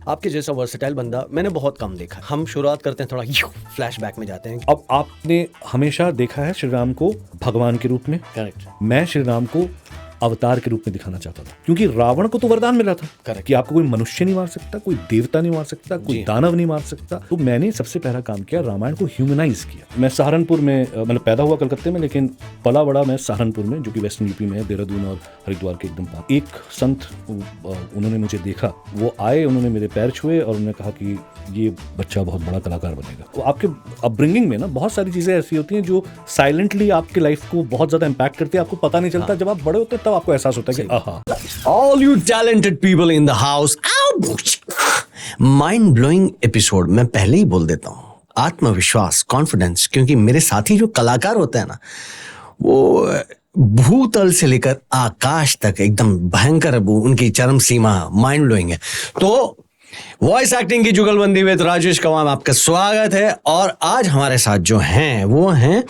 आपके जैसा वर्सेटाइल बंदा मैंने बहुत कम देखा। हम शुरुआत करते हैं, थोड़ा फ्लैशबैक में जाते हैं। अब आपने हमेशा देखा है श्री राम को भगवान के रूप में। करेक्ट। मैं श्री राम को अवतार के रूप में दिखाना चाहता था, क्योंकि रावण को तो वरदान मिला था Correct. कि आपको कोई मनुष्य नहीं मार सकता, कोई देवता नहीं मार सकता, कोई दानव नहीं मार सकता। तो मैंने सबसे पहला काम किया, रामायण को ह्यूमनाइज किया। मैं सहारनपुर में मतलब पैदा हुआ कलकत्ते में, लेकिन पला बड़ा मैं सहारनपुर में, जो कि वेस्टर्न यूपी में है, देहरादून और हरिद्वार के एकदम पास। एक संत उन्होंने मुझे देखा, वो आए, उन्होंने मेरे पैर छुए और उन्होंने कहा कि ये बच्चा बहुत बड़ा कलाकार बनेगा। तो आपके अपब्रिंगिंग में ना बहुत सारी चीजें ऐसी होती हैं जो साइलेंटली आपके लाइफ को बहुत ज्यादा इम्पैक्ट करती है, आपको पता नहीं चलता। जब आप बड़े होते हैं तब आपको एहसास होता है कि आहा। All you talented people in the house. Mind blowing episode मैं पहले ही बोल देता हूँ। आत्मविश्वास, कॉन्फिडेंस, क्योंकि मेरे साथी जो कलाकार होते हैं ना, वो भूतल से लेकर आकाश तक एकदम भयंकर है, उनकी चरम सीमा माइंड ब्लोइंग है। तो वॉइस एक्टिंग की जुगलबंदी में राजेश कवाम आपका स्वागत है। और आज हमारे साथ जो हैं वो हैं,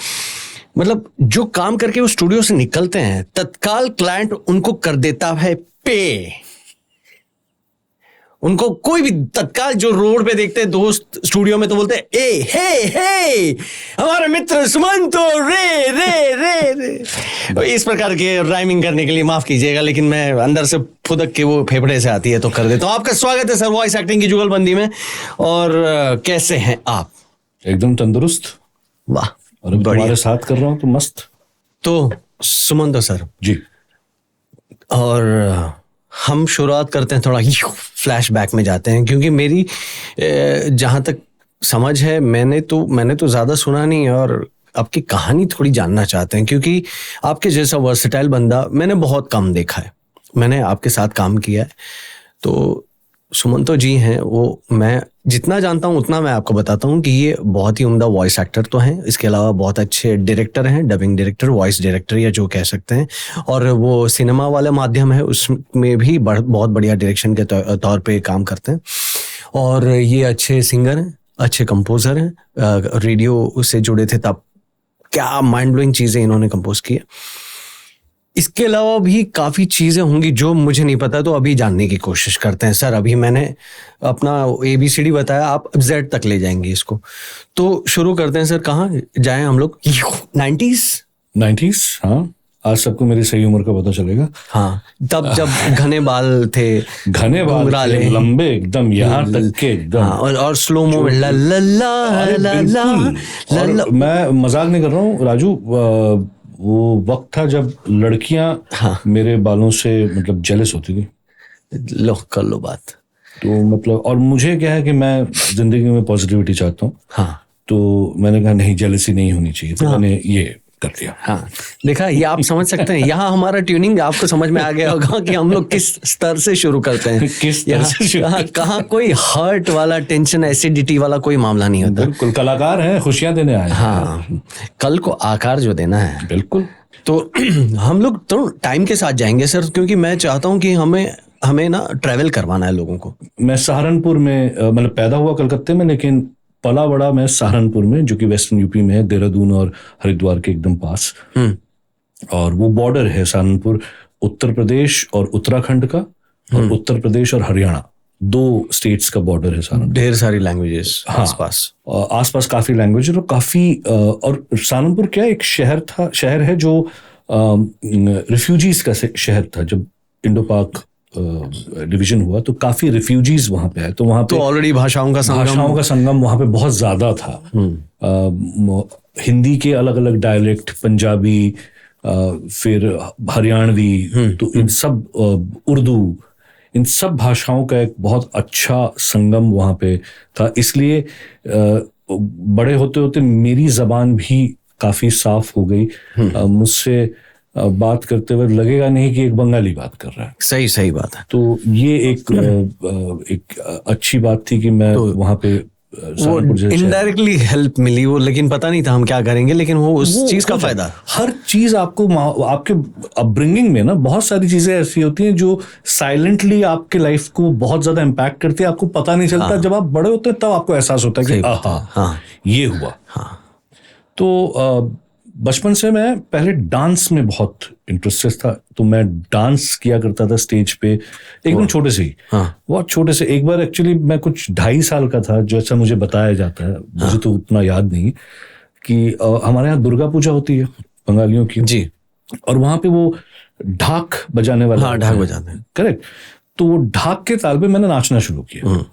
मतलब जो काम करके वो स्टूडियो से निकलते हैं, तत्काल क्लाइंट उनको कर देता है पे। उनको कोई भी तत्काल जो रोड पे देखते हैं दोस्त स्टूडियो में, तो बोलते हैं ए हे हमारे मित्र सुमंतो रे रे रे रे। इस प्रकार के राइमिंग करने के लिए माफ कीजिएगा, लेकिन मैं अंदर से फुदक के वो फेफड़े से आती है तो कर देता हूं। आपका स्वागत है सर वॉइस एक्टिंग की जुगलबंदी में। और कैसे हैं आप? एकदम तंदुरुस्त। वाह, और अभी तुम्हारे साथ कर रहा हूँ तो मस्त। तो सुमंतो सर जी, और हम शुरुआत करते हैं, थोड़ा फ्लैशबैक में जाते हैं, क्योंकि मेरी जहां तक समझ है, मैंने तो ज्यादा सुना नहीं है और आपकी कहानी थोड़ी जानना चाहते हैं, क्योंकि आपके जैसा वर्सेटाइल बंदा मैंने बहुत कम देखा है। मैंने आपके साथ काम किया है, तो सुमंतो जी हैं वो, मैं जितना जानता हूं उतना मैं आपको बताता हूं कि ये बहुत ही उम्दा वॉइस एक्टर तो हैं, इसके अलावा बहुत अच्छे डायरेक्टर हैं, डबिंग डायरेक्टर, वॉइस डायरेक्टर या जो कह सकते हैं। और वो सिनेमा वाला माध्यम है, उसमें भी बहुत बढ़िया डायरेक्शन के तौर पे काम करते हैं। और ये अच्छे सिंगर हैं, अच्छे कंपोजर हैं, रेडियो से जुड़े थे तब। क्या माइंड ब्लोइंग चीजें इन्होंने कंपोज की है। इसके अलावा भी काफी चीजें होंगी जो मुझे नहीं पता, तो अभी जानने की कोशिश करते हैं। सर अभी मैंने अपना ABCD बताया, आप Z तक ले जाएंगे इसको, तो शुरू करते हैं। सर कहाँ जाएं हम लोग? 90s? हाँ। आज सबको मेरी सही उम्र का पता चलेगा। हाँ, तब जब घने बाल थे, घने बाल थे, लंबे एकदम यहाँ तक के एकदम। हाँ, और स्लो मो ला ला ला ला ला ला। मैं मजाक नहीं कर रहा हूँ राजू, वो वक्त था जब लड़कियां मेरे बालों से मतलब जेलस होती थी। लो कर लो बात। तो मतलब, और मुझे क्या है कि मैं जिंदगी में पॉजिटिविटी चाहता हूँ। हाँ, तो मैंने कहा नहीं, जेलसी नहीं होनी चाहिए, तो मैंने ये कर दिया। हाँ, देखा, ये आप समझ सकते हैं। यहाँ हमारा ट्यूनिंग आपको समझ में आ गया होगा कि हम लोग किस स्तर से शुरू करते हैं। किस स्तर से शुरू? कहाँ कोई हर्ट वाला, टेंशन, एसिडिटी वाला कोई मामला नहीं होता। बिल्कुल, कलाकार हैं, खुशियां देने आए हैं। हाँ, कल को आकार जो देना है। बिल्कुल। तो हम लोग तो टाइम के साथ जाएंगे सर, क्योंकि मैं चाहता हूँ कि हमें ना ट्रैवल करवाना है लोगों को। मैं सहारनपुर में मतलब पैदा हुआ कलकत्ते में, लेकिन पला बड़ा मैं सहारनपुर में, जो कि वेस्टर्न यूपी में है, देहरादून और हरिद्वार के एकदम पास। और वो बॉर्डर है सहारनपुर उत्तर प्रदेश और उत्तराखंड का, और उत्तर प्रदेश और हरियाणा, 2 स्टेट्स का बॉर्डर है सहारनपुर। ढेर सारी लैंग्वेजेस आसपास काफी लैंग्वेज और काफी और सहारनपुर क्या एक शहर है जो रिफ्यूजीज का शहर था। जब इंडो पाक डिवीजन हुआ तो काफी रिफ्यूजीज वहां पे आए, तो वहां पे ऑलरेडी भाषाओं का संगम वहां पे बहुत ज्यादा था। हिंदी के अलग अलग डायलेक्ट, पंजाबी, फिर हरियाणवी, तो इन सब, उर्दू, इन सब भाषाओं का एक बहुत अच्छा संगम वहां पे था। इसलिए बड़े होते होते मेरी जबान भी काफी साफ हो गई। मुझसे बात करते हुए लगेगा नहीं कि एक बंगाली बात कर रहा है। सही बात है। तो ये एक अच्छी बात थी कि मैं वहां पे इनडायरेक्टली हेल्प मिली वो, लेकिन पता नहीं था हम क्या करेंगे, लेकिन वो उस चीज का फायदा। हर चीज आपको आपके अपब्रिंगिंग में ना बहुत सारी चीजें ऐसी होती हैं जो साइलेंटली आपके लाइफ को बहुत ज्यादा इम्पैक्ट करती है, आपको पता नहीं चलता। जब आप बड़े होते हैं तब आपको एहसास होता है कि ये हुआ। तो बचपन से मैं पहले डांस में बहुत इंटरेस्टेड था, तो मैं डांस किया करता था स्टेज पे एकदम छोटे से ही। हाँ। बहुत छोटे से। एक बार एक्चुअली मैं कुछ 2.5 साल का था, जैसा मुझे बताया जाता है, मुझे तो उतना याद नहीं, कि हमारे यहाँ दुर्गा पूजा होती है बंगालियों की जी। और वहां पे वो ढाक बजाने वाला, हाँ, ढाक बजाते हैं, करेक्ट। तो वो ढाक के ताल पे मैंने नाचना शुरू किया।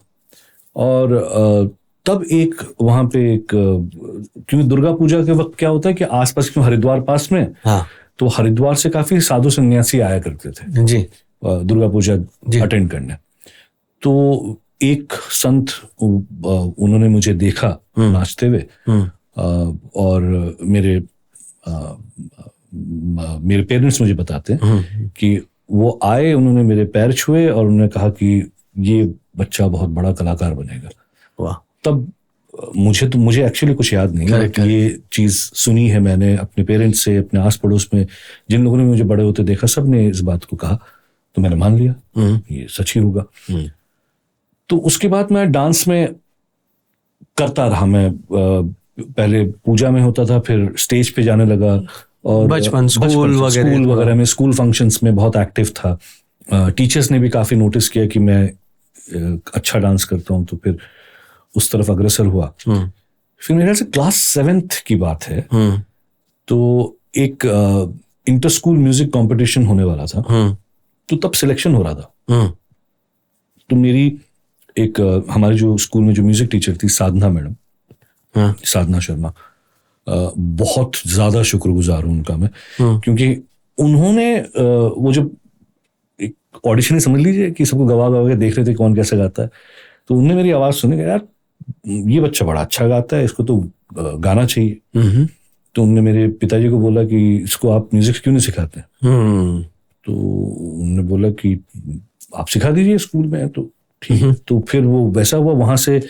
और तब एक वहां पे एक, क्योंकि दुर्गा पूजा के वक्त क्या होता है कि आसपास, क्यों हरिद्वार पास में, हाँ तो हरिद्वार से काफी साधु सन्यासी आया करते थे जी, दुर्गा पूजा अटेंड करने। तो एक संत उन्होंने मुझे देखा नाचते हुए, और मेरे पेरेंट्स मुझे बताते हैं कि वो आए, उन्होंने मेरे पैर छुए और उन्होंने कहा कि ये बच्चा बहुत बड़ा कलाकार बनेगा। वाह। तब मुझे एक्चुअली कुछ याद नहीं है, ये चीज सुनी है मैंने अपने पेरेंट्स से, अपने आस पड़ोस में जिन लोगों ने मुझे बड़े होते देखा, सब ने इस बात को कहा, तो मैंने मान लिया ये सच ही होगा। तो उसके बाद मैं डांस में करता रहा। मैं पहले पूजा में होता था, फिर स्टेज पे जाने लगा, और बचपन स्कूल वगैरह में, स्कूल फंक्शंस में बहुत एक्टिव था। टीचर्स ने भी काफी नोटिस किया कि मैं अच्छा डांस करता हूं, तो फिर उस तरफ अग्रसर हुआ। फिर मेरे ख्याल से क्लास 7th की बात है, तो एक इंटर स्कूल म्यूजिक कंपटीशन होने वाला था, तो तब सिलेक्शन हो रहा था। तो मेरी एक हमारे जो स्कूल में जो म्यूजिक टीचर थी, साधना मैडम, साधना शर्मा, बहुत ज्यादा शुक्रगुजार हूं उनका मैं, क्योंकि उन्होंने वो जो एक ऑडिशन समझ लीजिए कि सबको गवा के देख रहे थे कौन कैसे गाता है, तो उन्होंने मेरी आवाज सुनी, यार ये बच्चा बड़ा अच्छा गाता है, इसको तो गाना चाहिए। तो उन्होंने मेरे पिताजी को बोला कि इसको आप म्यूजिक क्यों नहीं सिखाते? तो उन्होंने बोला कि आप सिखा दीजिए स्कूल में। तो ठीक है। तो फिर वो वैसा हुआ, वहां से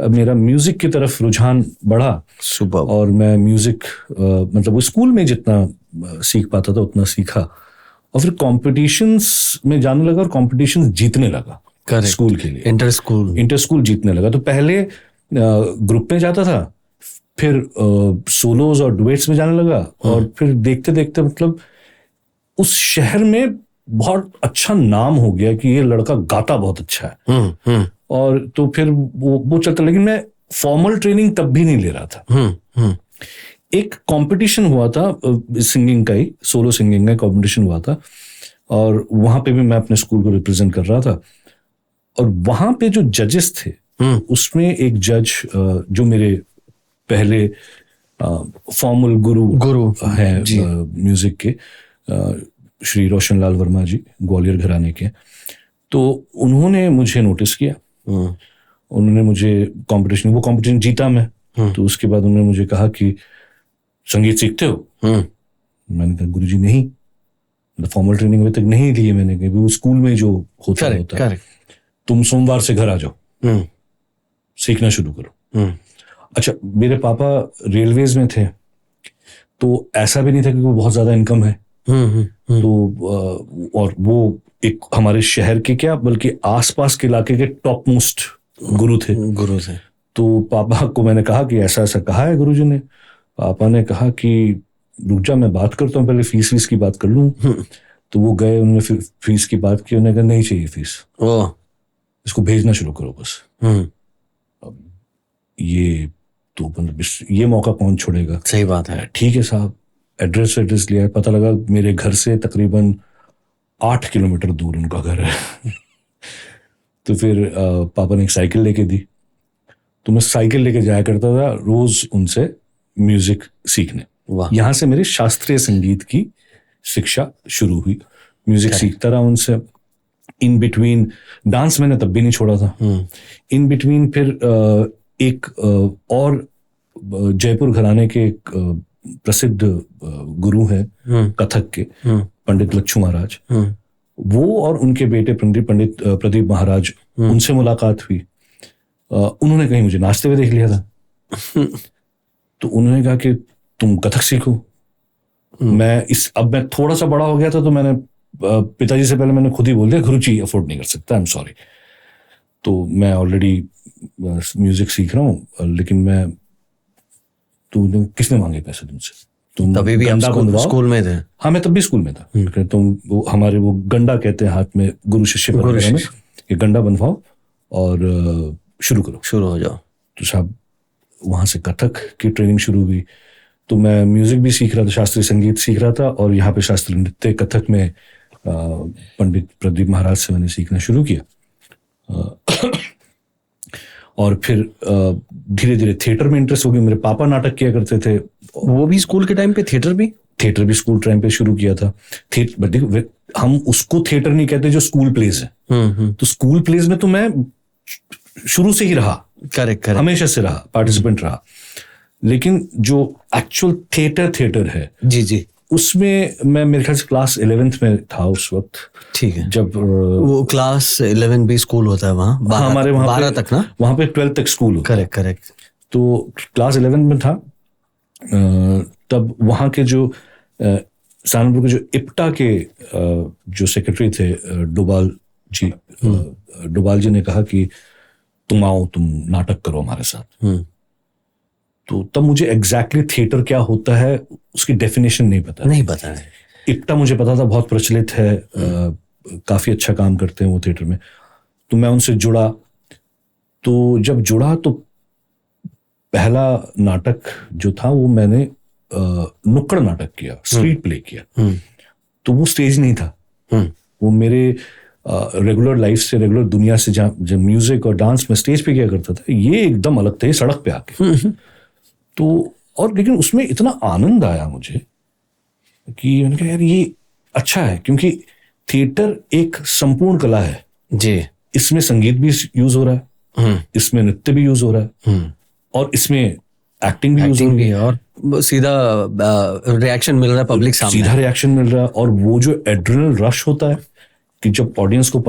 मेरा म्यूजिक की तरफ रुझान बढ़ा। सुपर। और मैं म्यूजिक मतलब वो स्कूल में जितना सीख पाता था उतना सीखा, और फिर कॉम्पिटिशन्स में जाने लगा और कॉम्पिटिशन्स जीतने लगा। स्कूल के लिए इंटर स्कूल जीतने लगा। तो पहले ग्रुप में जाता था, फिर सोलोज और डुएट्स में जाने लगा, और फिर देखते देखते मतलब उस शहर में बहुत अच्छा नाम हो गया कि ये लड़का गाता बहुत अच्छा है। और तो फिर वो चलता, लेकिन मैं फॉर्मल ट्रेनिंग तब भी नहीं ले रहा था। एक कंपटीशन हुआ था सिंगिंग का ही, सोलो सिंगिंग का कंपटीशन हुआ था, और वहां पे भी मैं अपने स्कूल को रिप्रेजेंट कर रहा था। और वहां पे जो जजेस थे, उसमें एक जज जो मेरे पहले फॉर्मल गुरु हैं म्यूजिक के, श्री रोशन लाल वर्मा जी, ग्वालियर घराने के, तो उन्होंने मुझे नोटिस किया। उन्होंने मुझे वो कंपटीशन जीता मैं। तो उसके बाद उन्होंने मुझे कहा कि संगीत सीखते हो? मैंने कहा गुरुजी नहीं, फॉर्मल ट्रेनिंग अभी तक नहीं ली है मैंने, कहीं वो स्कूल में जो होता है, तुम सोमवार से घर आ जाओ, सीखना शुरू करो। अच्छा, मेरे पापा रेलवेज में थे, तो ऐसा भी नहीं था कि वो बहुत ज्यादा इनकम है। तो और वो एक हमारे शहर के क्या बल्कि आसपास के इलाके के टॉप मोस्ट गुरु थे। तो पापा को मैंने कहा कि ऐसा ऐसा कहा है गुरुजी ने। पापा ने कहा कि रुक जा, मैं बात करता हूँ, पहले फीस की बात कर लूँ। तो वो गए, उन्होंने फिर फीस की बात की, उन्होंने कहा नहीं चाहिए फीस, इसको भेजना शुरू करो बस। अब ये तो मतलब ये मौका कौन छोड़ेगा? सही बात है। ठीक है साहब, एड्रेस लिया, पता लगा मेरे घर से तकरीबन 8 किलोमीटर दूर उनका घर है। तो फिर पापा ने एक साइकिल लेके दी, तो मैं साइकिल लेके जाया करता था रोज उनसे म्यूजिक सीखने। यहां से मेरे शास्त्रीय संगीत की शिक्षा शुरू हुई। म्यूजिक सीखता रहा उनसे। इन बिटवीन डांस मैंने तब भी नहीं छोड़ा था। इन बिटवीन फिर एक और जयपुर घराने के एक प्रसिद्ध गुरु हैं कथक के, पंडित लच्छू महाराज, वो और उनके बेटे पंडित प्रदीप महाराज, उनसे मुलाकात हुई। उन्होंने कहीं मुझे नाचते हुए देख लिया था। तो उन्होंने कहा कि तुम कथक सीखो। अब मैं थोड़ा सा बड़ा हो गया था, तो मैंने पिताजी से पहले मैंने खुद ही बोल दिया, गुरुजी अफोर्ड नहीं कर सकता, आई एम सॉरी। तो मैं ऑलरेडी म्यूजिक सीख रहा हूँ, लेकिन मैं, तो किसने मांगे पैसे तुमसे? तुम तभी भी आप गंडा बंधवाओ। स्कूल में थे? हाँ, मैं तब भी स्कूल में था। कि तुम हमारे वो गंडा कहते हैं हाथ में, गुरु शिष्य परंपरा में, ये गंडा बंधवाओ और शुरू करो, शुरू हो जाओ। तो साहब वहाँ से कथक की ट्रेनिंग शुरू हुई। तो मैं म्यूजिक भी सीख रहा था, शास्त्रीय संगीत सीख रहा था, और यहाँ पे शास्त्रीय नृत्य कथक में पंडित प्रदीप महाराज से मैंने सीखना शुरू किया। और फिर धीरे धीरे थिएटर में इंटरेस्ट हो गया। मेरे पापा नाटक किया करते थे। वो भी स्कूल के टाइम पे? थिएटर भी स्कूल टाइम पे शुरू किया था। देखो, हम उसको थिएटर नहीं कहते जो स्कूल प्लेज है। तो स्कूल प्लेज में तो मैं शुरू से ही रहा, करेक्ट, हमेशा से रहा, पार्टिसिपेंट रहा। लेकिन जो एक्चुअल थिएटर है, जी, उसमें मैं मेरे ख्याल से क्लास 11th में था उस वक्त। ठीक है। जब वो क्लास 11 भी स्कूल होता है वहाँ? हमारे वहाँ 12 तक ना? वहाँ पे 12 तक स्कूल होता है। करेक्ट। तो क्लास 11 में था, तब वहाँ के जो सहारनपुर के जो इप्टा के जो सेक्रेटरी थे, डोभाल जी ने कहा कि तुम आओ, तुम नाटक करो हमारे साथ। तो तब मुझे एग्जैक्टली थिएटर क्या होता है उसकी डेफिनेशन नहीं पता है। इप्टा मुझे पता था, बहुत प्रचलित है, काफी अच्छा काम करते हैं वो थिएटर में। तो मैं उनसे जुड़ा। तो जब जुड़ा तो पहला नाटक जो था वो मैंने नुक्कड़ नाटक किया, स्ट्रीट प्ले किया। तो वो स्टेज नहीं था, वो मेरे रेगुलर लाइफ से, रेगुलर दुनिया से, जब म्यूजिक और डांस में स्टेज पे किया करता था, ये एकदम अलग था, ये सड़क पे आके। तो और लेकिन उसमें इतना आनंद आया मुझे कि मैंने कहा यार ये अच्छा है, क्योंकि थिएटर एक संपूर्ण कला है जी। इसमें संगीत भी यूज हो रहा है, इसमें नृत्य भी यूज हो रहा है, और इसमें एक्टिंग भी यूज हो रही है, और सीधा रिएक्शन मिल रहा है पब्लिक सामने, सीधा रिएक्शन मिल रहा है। और वो जो एड्रेनल रश होता है कि जब ऑडियंस को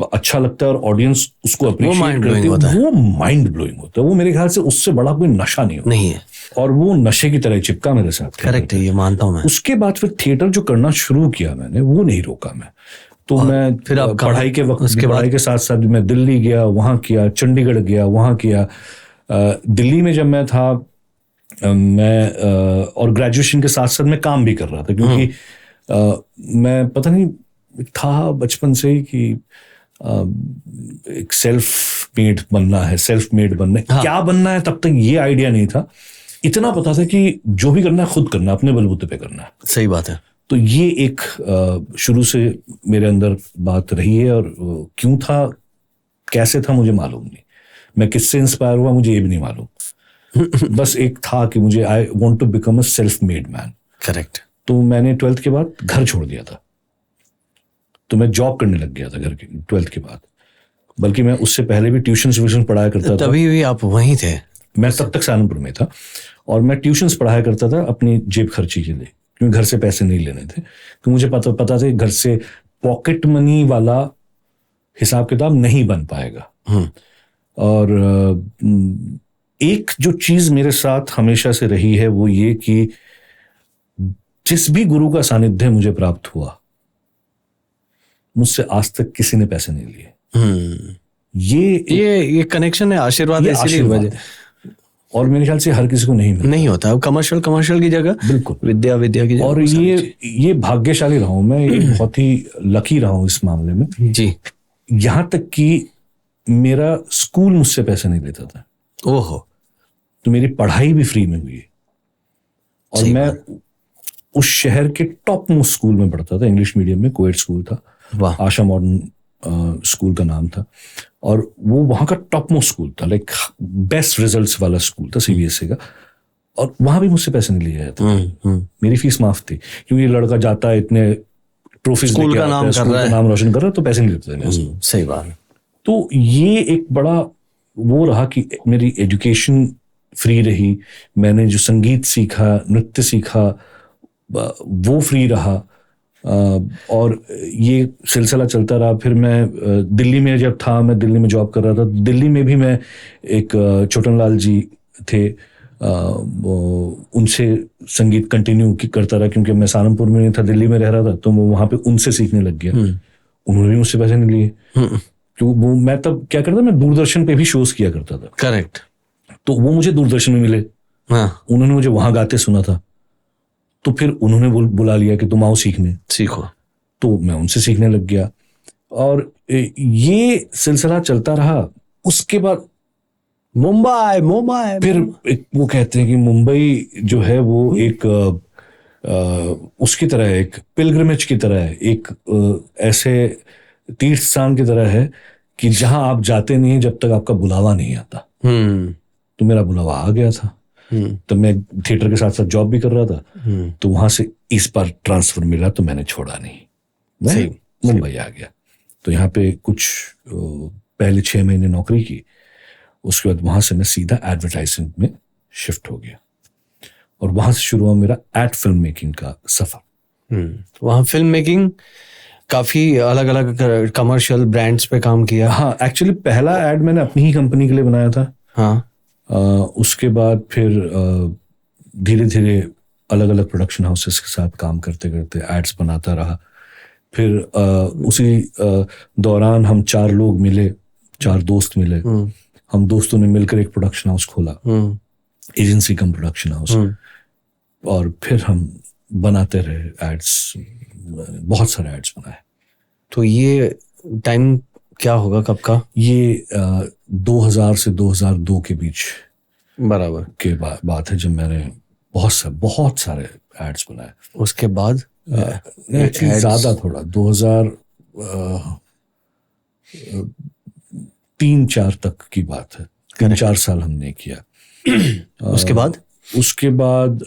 अच्छा लगता है और ऑडियंस उसको अप्रिशिएट करती है, वो माइंड ब्लोइंग होता है। वो मेरे ख्याल से उससे बड़ा कोई नशा नहीं है, और वो नशे की तरह चिपका मेरे साथ। करेक्ट है, ये मानता हूं मैं। उसके बाद फिर थिएटर जो करना शुरू किया मैंने, वो नहीं रोका मैं। तो मैं फिर पढ़ाई के वक्त, पढ़ाई के साथ साथ मैं दिल्ली गया, वहां किया, चंडीगढ़ गया, वहां किया। दिल्ली में जब मैं था, मैं और ग्रेजुएशन के साथ साथ मैं काम भी कर रहा था, क्योंकि मैं पता नहीं था बचपन से ही कि एक सेल्फ मेड बनना है, क्या बनना है तब तक ये आइडिया नहीं था। इतना पता था कि जो भी करना है खुद करना है, अपने बलबूते पे करना है। सही बात है। तो ये एक शुरू से मेरे अंदर बात रही है, और क्यों था, कैसे था, मुझे मालूम नहीं। मैं किससे इंस्पायर हुआ मुझे ये भी नहीं मालूम। बस एक था कि मुझे I want to become a self made man. Correct. तो मैंने 12th के बाद घर छोड़ दिया था, तो मैं जॉब करने लग गया था घर के 12th के बाद। बल्कि मैं उससे पहले भी ट्यूशन पढ़ाया करता था। तभी भी आप वहीं थे? मैं तब तक सहारनपुर में था, और मैं ट्यूशन्स पढ़ाया करता था अपनी जेब खर्ची के लिए, क्योंकि घर से पैसे नहीं लेने थे। तो मुझे पता था घर से पॉकेट मनी वाला हिसाब किताब नहीं बन पाएगा। और एक जो चीज मेरे साथ हमेशा से रही है वो ये कि जिस भी गुरु का सानिध्य मुझे प्राप्त हुआ, मुझसे आज तक किसी ने पैसे नहीं लिए। ये कनेक्शन है, आशीर्वाद है, इसीलिए। और मेरे ख्याल से हर किसी को नहीं होता। अब कमर्शियल की जगह बिल्कुल विद्या की जगह। और ये भाग्यशाली रहा हूं मैं, ये बहुत ही लकी रहा हूं इस मामले में जी। यहां तक कि मेरा स्कूल मुझसे पैसे नहीं लेता था। ओहो। तो मेरी पढ़ाई भी फ्री में हुई, और मैं उस शहर के टॉप मोस्ट स्कूल में पढ़ता था, इंग्लिश मीडियम में, कोएड स्कूल था, आशा मॉडर्न स्कूल का नाम था। और वो वहां का टॉप मोस्ट स्कूल था, लाइक बेस्ट रिजल्ट्स वाला स्कूल था, सीबीएसई का। और वहां भी मुझसे पैसे नहीं लिए जाते। मेरी फीस माफ थी, क्योंकि लड़का जाता है इतने ट्रॉफीज स्कूल का नाम रोशन कर रहा है, तो पैसे नहीं लेते। सही बात। तो ये एक बड़ा वो रहा कि मेरी एजुकेशन फ्री रही, मैंने जो संगीत सीखा, नृत्य सीखा, वो फ्री रहा, और ये सिलसिला चलता रहा। फिर मैं दिल्ली में जब था, मैं दिल्ली में जॉब कर रहा था। दिल्ली में भी मैं एक छोटन लाल जी थे, उनसे संगीत कंटिन्यू करता रहा, क्योंकि मैं सहारनपुर में नहीं था, दिल्ली में रह रहा था। तो मैं वहां पे उनसे सीखने लग गया। उन्होंने भी मुझसे पैसे नहीं लिए, क्योंकि वो मैं तब क्या करता, मैं दूरदर्शन पे भी शोज किया करता था। करेक्ट। तो वो मुझे दूरदर्शन में मिले, उन्होंने मुझे वहां गाते सुना था, तो फिर उन्होंने बुला लिया कि तुम आओ सीखने, सीखो। तो मैं उनसे सीखने लग गया और ये सिलसिला चलता रहा। उसके बाद मुंबई फिर वो कहते हैं कि मुंबई जो है वो एक उसकी तरह है, एक पिलग्रिमेज की तरह है, एक ऐसे तीर्थ स्थान की तरह है कि जहां आप जाते नहीं जब तक आपका बुलावा नहीं आता। तो मेरा बुलावा आ गया था। तब मैं थिएटर के साथ साथ जॉब भी कर रहा था, तो वहां से इस बार ट्रांसफर मिला तो मैंने छोड़ा नहीं, मैं मुंबई आ गया। तो यहाँ पे कुछ पहले 6 महीने नौकरी की, उसके बाद वहां से मैं सीधा एडवर्टाइजिंग में शिफ्ट हो गया और वहां से शुरू हुआ मेरा एड फिल्म मेकिंग का सफर। वहां फिल्म मेकिंग काफी अलग अलग कमर्शियल ब्रांड्स पे काम किया। हाँ, एक्चुअली पहला एड मैंने अपनी ही कंपनी के लिए बनाया था। हाँ। उसके बाद फिर धीरे धीरे अलग अलग प्रोडक्शन हाउसेस के साथ काम करते करते एड्स बनाता रहा। फिर उसी दौरान हम 4 लोग मिले, 4 दोस्त मिले। हम दोस्तों ने मिलकर एक प्रोडक्शन हाउस खोला, एजेंसी कम प्रोडक्शन हाउस, और फिर हम बनाते रहे एड्स, बहुत सारे एड्स बनाए। तो ये टाइम क्या होगा, कब का? ये 2000 से 2002 के बीच बराबर के बात है, जब मैंने बहुत सारे एड्स बनाए। उसके बाद एक्चुअली ज्यादा, थोड़ा 2003-4 तक की बात है, 3-4 साल हमने किया। उसके बाद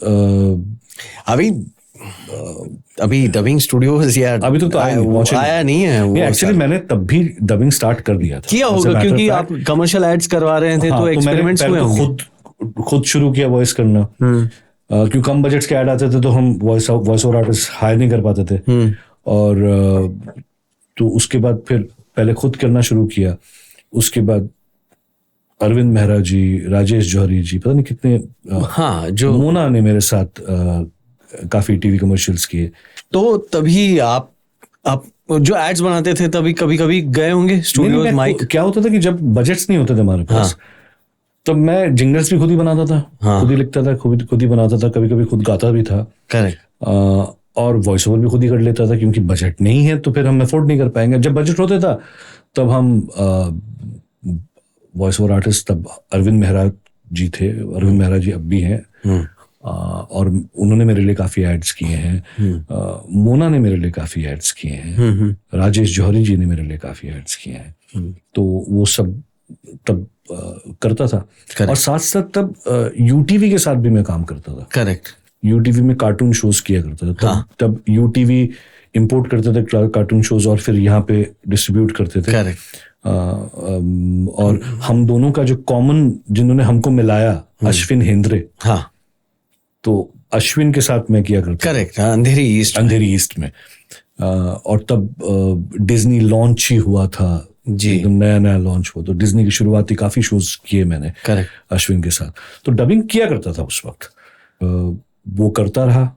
अभी डबिंग स्टूडियोज या अभी तो आया नहीं है। एक्चुअली मैंने तब भी डबिंग स्टार्ट कर दिया था, किया होगा, क्योंकि आप कमर्शियल एड्स करवा रहे थे। तो एक्सपेरिमेंट्स हुए होंगे। खुद शुरू किया वॉइस करना, क्योंकि कम बजट्स के ऐड आते थे तो हम वॉइस ओवर आर्टिस्ट हायर नहीं कर पाते थे। और तो उसके बाद फिर पहले खुद करना शुरू किया। उसके बाद अरविंद मेहरा जी, राजेश जौहरी जी, पता नहीं कितने, जो मोना ने मेरे साथ काफी टीवी कमर्शियल्स किए। तो तभी आप जो एड्स बनाते थे तभी कभी गए होंगे स्टूडियोज माइक। क्या होता था कि जब बजट्स नहीं होते थे हमारे पास, तब मैं जिंगल्स भी खुद ही बनाता था, खुद ही लिखता था, खुद ही बनाता था, कभी कभी खुद गाता भी था। करेक्ट। और वॉइस ओवर भी खुद ही कर लेता था, क्योंकि बजट नहीं है तो फिर हम अफोर्ड नहीं कर पाएंगे। जब बजट होता था तब हम वॉइस ओवर आर्टिस्ट, तब अरविंद मेहरा जी थे, अरविंद मेहरा जी अब भी हैं, और उन्होंने मेरे लिए काफी एड्स किए हैं। मोना ने मेरे लिए काफी एड्स किए हैं, राजेश जौहरी जी ने मेरे लिए काफी एड्स किए हैं। तो वो सब तब करता था। और साथ साथ तब यूटीवी के साथ भी मैं काम करता था। करेक्ट। यूटीवी में कार्टून शोज किया करता था। तब यूटीवी इंपोर्ट करते थे कार्टून शोज और फिर यहाँ पे डिस्ट्रीब्यूट करते थे। करेक्ट। और हम दोनों का जो कॉमन, जिन्होंने हमको मिलाया, अश्विन हेंद्रे, तो अश्विन के साथ मैं किया करता। करेक्ट। अंधेरी ईस्ट में। और तब डिज्नी लॉन्च ही हुआ था जी, एकदम नया लॉन्च हुआ। तो डिज्नी की शुरुआती काफी शोज किए मैंने। करेक्ट। अश्विन के साथ तो डबिंग किया करता था उस वक्त। वो करता रहा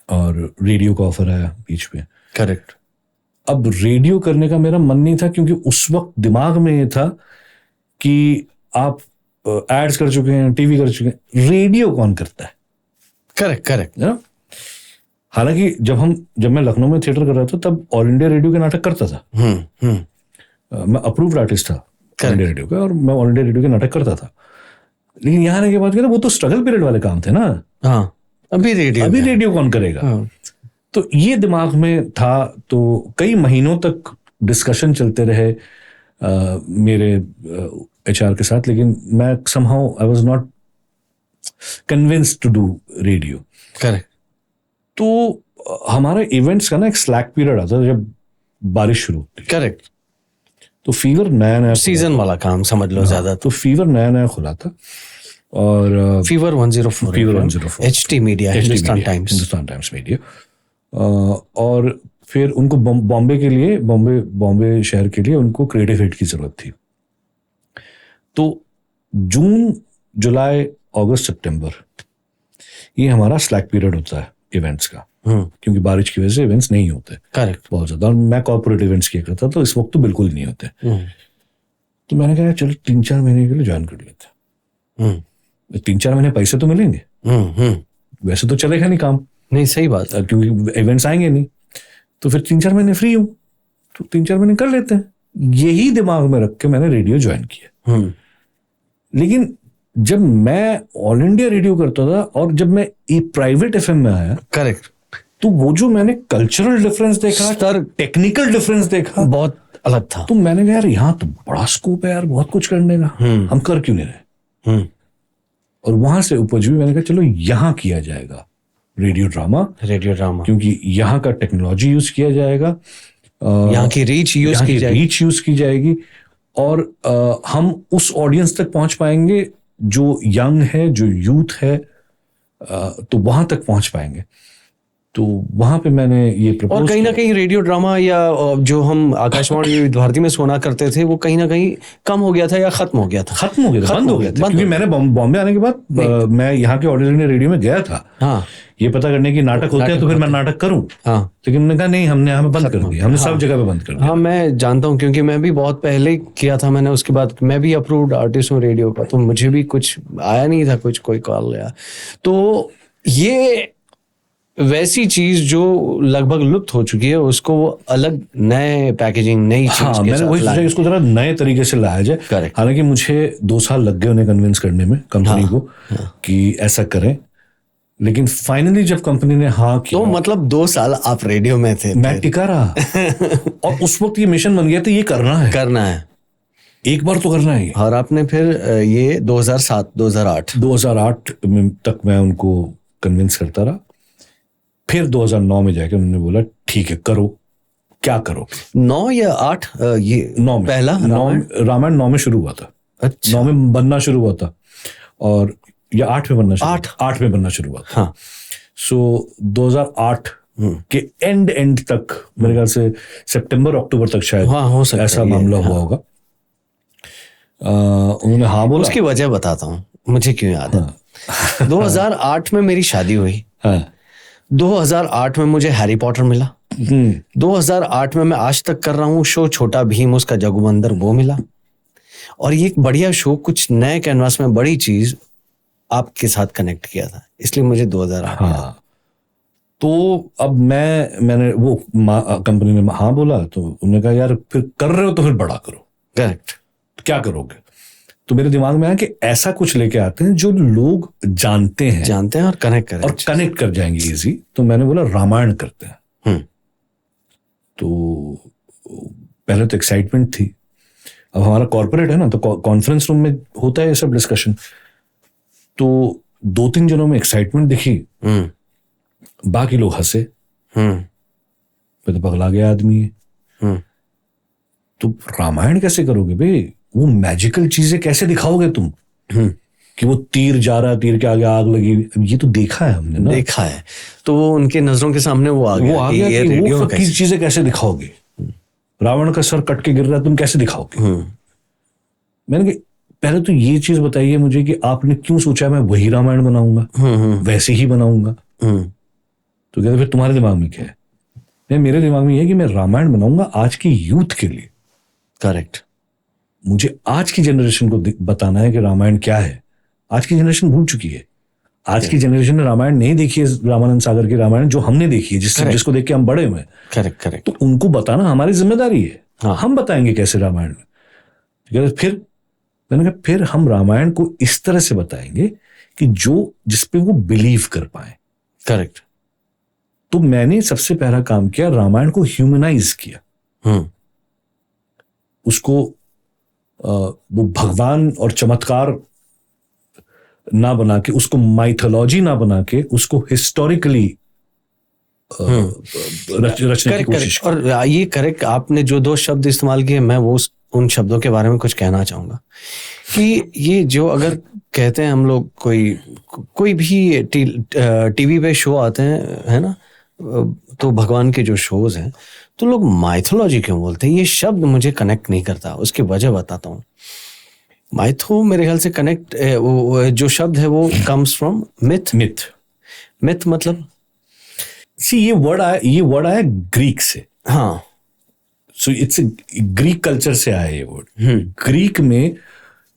और रेडियो का ऑफर आया बीच में। करेक्ट। अब रेडियो करने का मेरा मन नहीं था, क्योंकि उस वक्त दिमाग में ये था कि आप एड्स कर चुके हैं, टीवी कर चुके हैं, रेडियो कौन करता है। करेक्ट। हालांकि जब मैं लखनऊ में थिएटर कर रहा था तब ऑल इंडिया रेडियो के नाटक करता था। मैं अप्रूव्ड आर्टिस्ट था ऑल इंडिया रेडियो का, और मैं ऑल इंडिया रेडियो के नाटक करता था। लेकिन यहाँ आने के बाद वो तो स्ट्रगल पीरियड वाले काम थे ना। अभी रेडियो कौन करेगा। तो ये दिमाग में था। तो कई महीनों तक डिस्कशन चलते रहे मेरे एचआर के साथ, लेकिन मैं somehow I was not convinced to do radio. Correct. तो हमारा इवेंट्स का ना एक स्लैक पीरियड आता था जब बारिश शुरू होती। करेक्ट। तो फीवर नया सीजन वाला काम समझ लो ज्यादा। तो फीवर नया खुला था, और fever 104 HT media, Hindustan times media. और फिर उनको बॉम्बे के लिए, बॉम्बे शहर के लिए उनको क्रिएटिव हेड की जरूरत थी। तो जून, जुलाई, अगस्त, सितंबर, ये हमारा स्लैक पीरियड होता है इवेंट्स का, क्योंकि बारिश की वजह से इवेंट्स नहीं होते। करेक्ट। बहुत ज्यादा। और मैं कॉर्पोरेट इवेंट्स किया करता, तो इस वक्त तो बिल्कुल नहीं होते। तो मैंने कहा चलो 3-4 महीने के लिए ज्वाइन कर लेते हैं। 3-4 महीने पैसे तो मिलेंगे, वैसे तो चलेगा नहीं काम, नहीं सही बात। क्योंकि इवेंट्स आएंगे नहीं, तो फिर 3-4 महीने फ्री हूँ, तो 3-4 महीने कर लेते हैं। यही दिमाग में रख के मैंने रेडियो ज्वाइन किया। लेकिन जब मैं ऑल इंडिया रेडियो करता था और जब मैं प्राइवेट एफएम में आया, करेक्ट, तो वो जो मैंने कल्चरल डिफरेंस देखा, टेक्निकल डिफरेंस देखा, बहुत अलग था। तो मैंने कहा यार यहाँ तो बड़ा स्कोप है यार, बहुत कुछ करने का, हम कर क्यों नहीं रहे। और वहां से उपज भी मैंने कहा चलो यहाँ किया जाएगा रेडियो ड्रामा, क्योंकि यहाँ का टेक्नोलॉजी यूज किया जाएगा, यहाँ की रीच यूज की जाएगी, और हम उस ऑडियंस तक पहुंच पाएंगे जो यंग है, जो यूथ है, तो वहां तक पहुंच पाएंगे। तो वहां पे मैंने ये प्रपोज, और कहीं ना कहीं रेडियो ड्रामा या जो हम आकाशवाणी भारती में सुना करते थे वो कहीं ना कहीं कम हो गया था या खत्म हो गया था, बंद हो गया था। क्योंकि मैंने बॉम्बे आने के बाद मैं यहाँ के ऑल इंडिया रेडियो में गया था, हाँ, ये पता करने की नाटक होते हैं तो फिर मैं नाटक करूं, हाँ, लेकिन उन्होंने कहा नहीं, हमने यहाँ बंद कर दिया, हमने सब जगह पे बंद कर दिया। हाँ, मैं जानता हूँ क्योंकि मैं भी बहुत पहले किया था मैंने, उसके बाद मैं भी अप्रूव्ड आर्टिस्ट हूँ रेडियो का, तो मुझे भी कुछ आया नहीं था, कोई कॉल गया। तो ये वैसी चीज जो लगभग लुप्त हो चुकी है, उसको अलग नए पैकेजिंग, नई चीज, हाँ, मैंने वही सोचा इसको जरा नए तरीके से लाया जाए। हालांकि मुझे 2 साल लग गए उन्हें कन्विंस करने में, कंपनी को, कि ऐसा करें, लेकिन फाइनली जब कंपनी ने हाँ किया, तो मतलब 2 साल आप रेडियो में थे, मैं टिका रहा और उस वक्त ये मिशन बन गया था, ये करना है, एक बार तो करना है। और आपने फिर ये 2007-2008 तक मैं उनको कन्विंस करता रहा। फिर 2009 में जाके उन्होंने बोला ठीक है करो, क्या करो। 9 या 8, ये 9 में पहला रामायण 9 में शुरू हुआ था। अच्छा। 9 में बनना शुरू हुआ था, और या 8 में बनना, 8 में बनना शुरू हुआ था। हाँ। सो 2008 के एंड तक, मेरे ख्याल से सितंबर अक्टूबर तक शायद, हाँ, हो सकता ऐसा मामला हुआ होगा। उन्होंने हाँ बोला। उसकी वजह बताता हूँ मुझे क्यों याद है। 2008 में मेरी शादी हुई, 2008 में मुझे हैरी पॉटर मिला, 2008 में मैं आज तक कर रहा हूँ शो छोटा भीम, उसका जगुबंदर, वो मिला, और ये एक बढ़िया शो, कुछ नए कैनवास में बड़ी चीज आपके साथ कनेक्ट किया था, इसलिए मुझे 2008। हाँ, तो अब मैंने वो कंपनी ने हाँ बोला, तो उन्होंने कहा यार फिर कर रहे हो तो फिर बड़ा करो। करेक्ट, तो क्या करोगे? तो मेरे दिमाग में आया कि ऐसा कुछ लेके आते हैं जो लोग जानते हैं और कनेक्ट कर जाएंगे इजी। तो मैंने बोला रामायण करते हैं। तो पहले तो एक्साइटमेंट थी, अब हमारा कॉर्पोरेट है ना, तो कॉन्फ्रेंस रूम में होता है ये सब डिस्कशन। तो 2-3 जनों में एक्साइटमेंट दिखी, बाकी लोग हंसे, तो पगला गया आदमी है। तो रामायण कैसे करोगे भाई, वो मैजिकल चीजें कैसे दिखाओगे तुम, कि वो तीर जा रहा, तीर के आगे आग लगी, ये तो देखा है हमने ना, देखा है, तो वो उनके नजरों के सामने वो आ गया कि वो सब चीजें कैसे दिखाओगे, रावण का सर कट के गिर रहा है, तुम कैसे दिखाओगे। मैंने कहा पहले तो ये चीज बताइए मुझे कि आपने क्यों सोचा मैं वही रामायण बनाऊंगा, वैसे ही बनाऊंगा। तो कहते फिर तुम्हारे दिमाग में क्या है? मेरे दिमाग में ये है कि मैं रामायण बनाऊंगा आज की यूथ के लिए। करेक्ट, मुझे आज की जनरेशन को बताना है कि रामायण क्या है। आज की जनरेशन भूल चुकी है, आज की जनरेशन ने रामायण नहीं देखी है, रामानंद सागर की रामायण जो हमने देखी है, जिसको देख के हम बड़े हुए। करेक्ट। तो उनको बताना हमारी जिम्मेदारी है। हाँ। हम बताएंगे कैसे रामायण में। फिर मैंने कहा फिर हम रामायण को इस तरह से बताएंगे कि जिसपे वो बिलीव कर पाए। करेक्ट। तो मैंने सबसे पहला काम किया, रामायण को ह्यूमनाइज किया। उसको वो भगवान और चमत्कार ना बना के, उसको माइथोलॉजी ना बना के, उसको हिस्टोरिकली रचने की कोशिश। और ये करेक्ट, आपने जो 2 शब्द इस्तेमाल किए, मैं वो उन शब्दों के बारे में कुछ कहना चाहूंगा कि ये जो अगर कहते हैं हम लोग, कोई भी टीवी पे शो आते हैं, है ना, तो भगवान के जो शोज हैं, तो लोग माइथोलॉजी क्यों बोलते हैं? ये शब्द मुझे कनेक्ट नहीं करता, उसकी वजह बताता हूँ। माइथो मेरे ख्याल से कनेक्ट, जो शब्द है वो कम्स फ्रॉम मिथ मतलब ये वर्ड आया ग्रीक से। हाँ, सो इट्स ग्रीक कल्चर से आया ये वर्ड। ग्रीक में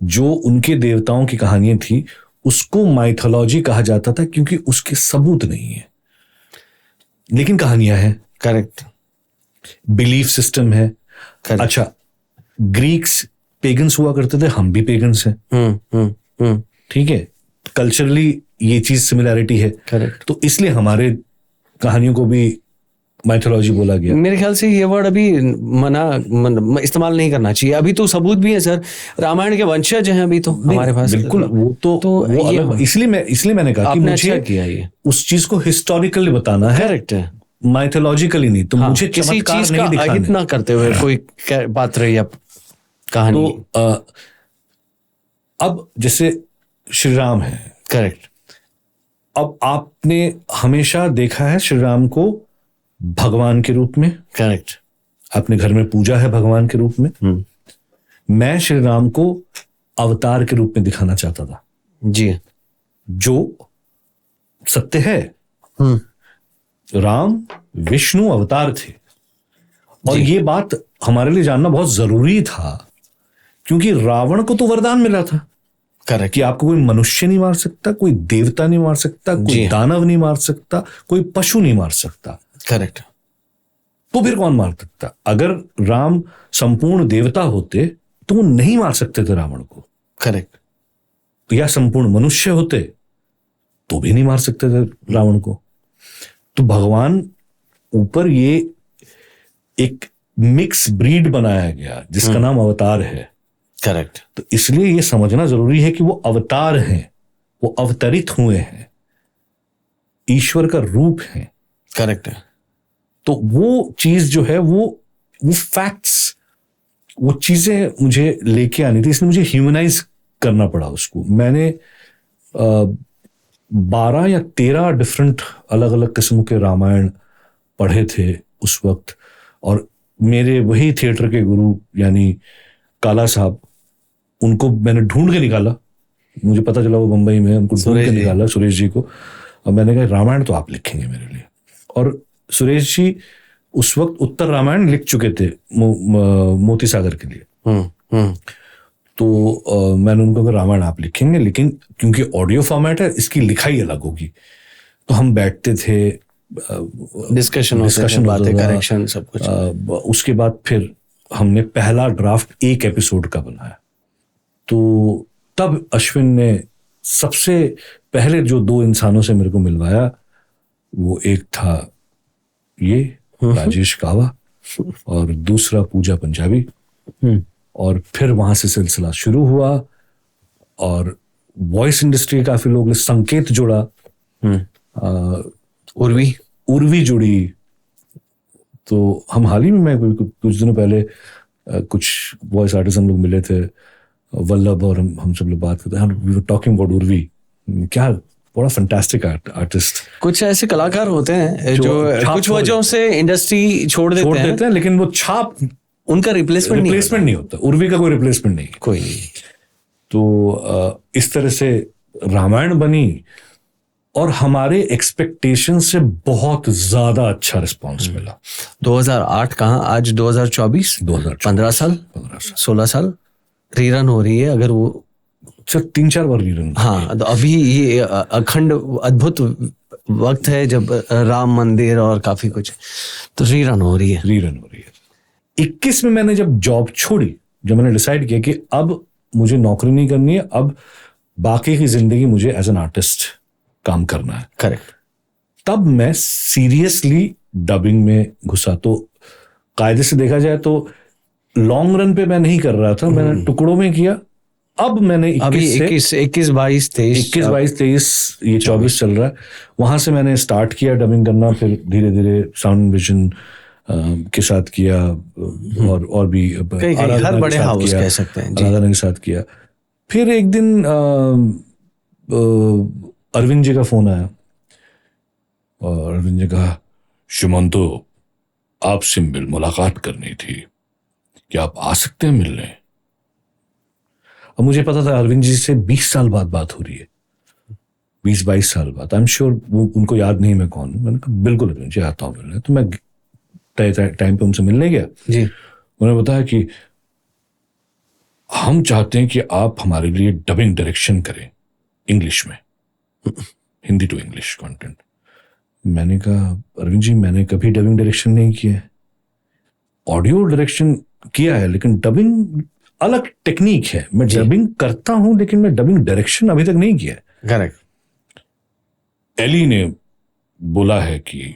जो उनके देवताओं की कहानियां थी, उसको माइथोलॉजी कहा जाता था क्योंकि उसके सबूत नहीं है, लेकिन कहानियां हैं। करेक्ट। बिलीफ सिस्टम है। Correct. अच्छा, ग्रीक्स पेगन्स हुआ करते थे, हम भी पेगन्स हैं। ठीक है, कल्चरली ये चीज सिमिलैरिटी है। करेक्ट। तो इसलिए हमारे कहानियों को भी माइथोलॉजी बोला गया। मेरे ख्याल से ये वर्ड अभी इस्तेमाल नहीं करना चाहिए। अभी तो सबूत भी है सर, रामायण के वंशज हैं अभी तो हमारे पास। बिल्कुल, वो अलग, इसलिए मैंने कहा कि मुझे अच्छा किया ये उस चीज को हिस्टोरिकली बताना है। करेक्ट है, माइथोलॉजिकली नहीं। तो मुझे किसी चमत्कार चीज नहीं का दिखाना अहित ना करते हुए कोई पात्र या कहानी। तो अब जैसे श्री राम है। करेक्ट। अब आपने हमेशा देखा है श्री राम को भगवान के रूप में। करेक्ट। अपने घर में पूजा है भगवान के रूप में। मैं श्री राम को अवतार के रूप में दिखाना चाहता था, जी, जो सत्य है। राम विष्णु अवतार थे, और ये बात हमारे लिए जानना बहुत जरूरी था, क्योंकि रावण को तो वरदान मिला था। करेक्ट। कि आपको कोई मनुष्य नहीं मार सकता, कोई देवता नहीं मार सकता, कोई दानव नहीं मार सकता, कोई पशु नहीं मार सकता। करेक्ट। तो फिर कौन मार सकता? अगर राम संपूर्ण देवता होते तो वो नहीं मार सकते थे रावण को। करेक्ट। या संपूर्ण मनुष्य होते तो भी नहीं मार सकते थे रावण को। तो भगवान ऊपर ये एक मिक्स ब्रीड बनाया गया जिसका नाम अवतार है। करेक्ट। तो इसलिए ये समझना जरूरी है कि वो अवतार हैं, वो अवतरित हुए हैं, ईश्वर का रूप है। करेक्ट है। तो वो चीज जो है वो फैक्ट्स, वो चीजें मुझे लेके आनी थी, इसलिए मुझे ह्यूमनाइज करना पड़ा उसको। मैंने 12 या 13 डिफरेंट अलग अलग किस्म के रामायण पढ़े थे उस वक्त, और मेरे वही थिएटर के गुरु यानी काला साहब, उनको मैंने ढूंढ के निकाला। मुझे पता चला वो मुंबई में, उनको ढूंढ के निकाला, सुरेश जी को। और मैंने कहा रामायण तो आप लिखेंगे मेरे लिए। और सुरेश जी उस वक्त उत्तर रामायण लिख चुके थे मोती सागर के लिए। तो मैंने उनको कहा रामायण आप लिखेंगे, लेकिन क्योंकि ऑडियो फॉर्मेट है इसकी लिखाई अलग होगी। तो हम बैठते थे, डिस्कशन बातें, करेक्शन, सब कुछ। उसके बाद फिर हमने पहला ड्राफ्ट एक एपिसोड का बनाया। तो तब अश्विन ने सबसे पहले जो 2 इंसानों से मेरे को मिलवाया, वो एक था ये राजेश कावा और दूसरा पूजा पंजाबी। और फिर वहां से सिलसिला शुरू हुआ, और वॉइस इंडस्ट्री काफी लोग, संकेत जुड़ा, उर्वी जुड़ी। तो हम हाल ही में, मैं कुछ दिनों पहले कुछ वॉइस आर्टिस्ट हम लोग मिले थे, वल्लभ और हम सब लोग बात करते हैं, टॉकिंग अबाउट उर्वी। क्या बड़ा फैंटास्टिक आर्टिस्ट। कुछ ऐसे कलाकार होते हैं जो कुछ वजहों से इंडस्ट्री छोड़ देते हैं, लेकिन वो छाप, उनका रिप्लेसमेंट नहीं होता। उर्वी का कोई रिप्लेसमेंट नहीं, कोई नहीं। तो इस तरह से रामायण बनी, और हमारे एक्सपेक्टेशन से बहुत ज्यादा अच्छा रिस्पांस मिला। 2008 कहाँ, आज 2024, 15 साल 16 साल रीरन हो रही है। अगर वो 3-4 बार रीरन, हाँ, तो अभी ये अखंड अद्भुत वक्त है जब राम मंदिर और काफी कुछ, तो रीरन हो रही है। 21 में मैंने जब जॉब छोड़ी, जब मैंने डिसाइड किया कि अब मुझे नौकरी नहीं करनी है, अब बाकी की जिंदगी मुझे एज एन आर्टिस्ट काम करना है। करेक्ट। तब मैं सीरियसली डबिंग में घुसा। तो कायदे से देखा जाए तो लॉन्ग रन पे मैं नहीं कर रहा था, मैंने टुकड़ों में किया। अब मैंने 21, 22, 23 ये 24 चल रहा है। वहां से मैंने स्टार्ट किया डबिंग करना, फिर धीरे धीरे साउंड विजन के साथ किया, और भी हर बड़े हाउस कह सकते हैं, आराधना के साथ किया। फिर एक दिन अरविंद जी का फोन आया, और अरविंद जी कहा, शुमंतो आपसे मुलाकात करनी थी, क्या आप आ सकते हैं मिलने? अब मुझे पता था अरविंद जी से 20 साल बाद बात हो रही है, 20-22 साल बाद। आई एम श्योर वो उनको याद नहीं मैं कौन हूं। मैंने कहा बिल्कुल अरविंद जी आता हूँ मिलने। तो मैं टाइम पे उनसे मिलने गया जी। उन्होंने बताया कि हम चाहते हैं कि आप हमारे लिए डबिंग डायरेक्शन करें, इंग्लिश में, हिंदी टू इंग्लिश कंटेंट। मैंने कहा अरविंद जी मैंने कभी डबिंग डायरेक्शन नहीं किया है, ऑडियो डायरेक्शन किया है लेकिन डबिंग अलग टेक्निक है, मैं डबिंग करता हूं लेकिन मैं डबिंग डायरेक्शन अभी तक नहीं किया है। करेक्ट। एली ने बोला है कि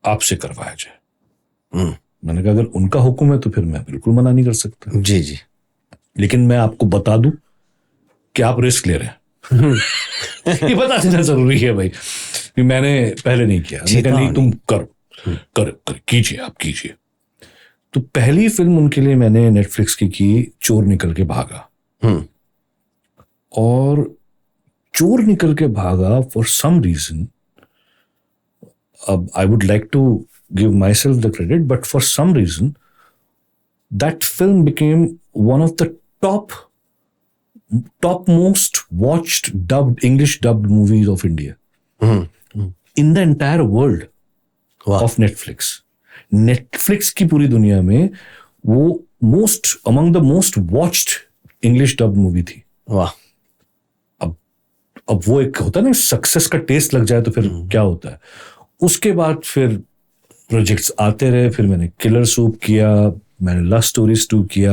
आपसे करवाया जाए। मैंने कहा अगर उनका हुक्म है तो फिर मैं बिल्कुल मना नहीं कर सकता। जी जी। लेकिन मैं आपको बता दूं कि आप रिस्क ले रहे हैं। ये बता देना जरूरी है भाई कि मैंने पहले नहीं किया। लेकिन नहीं तुम करो, कर कीजिए, आप कीजिए। तो पहली फिल्म उनके लिए मैंने नेटफ्लिक्स की चोर निकल के भागा। और चोर निकल के भागा for some reason, I would like to give myself the credit, but for some reason, that film became one of the top-most watched English dubbed movies of India in the entire world of Netflix. Netflix की पूरी दुनिया में वो among the most watched English dubbed movie थी। वाह। अब वो एक होता है ना, सक्सेस का टेस्ट लग जाए तो फिर क्या होता है। उसके बाद फिर प्रोजेक्ट्स आते रहे, फिर मैंने किलर सूप किया, मैंने लव स्टोरीज 2 किया,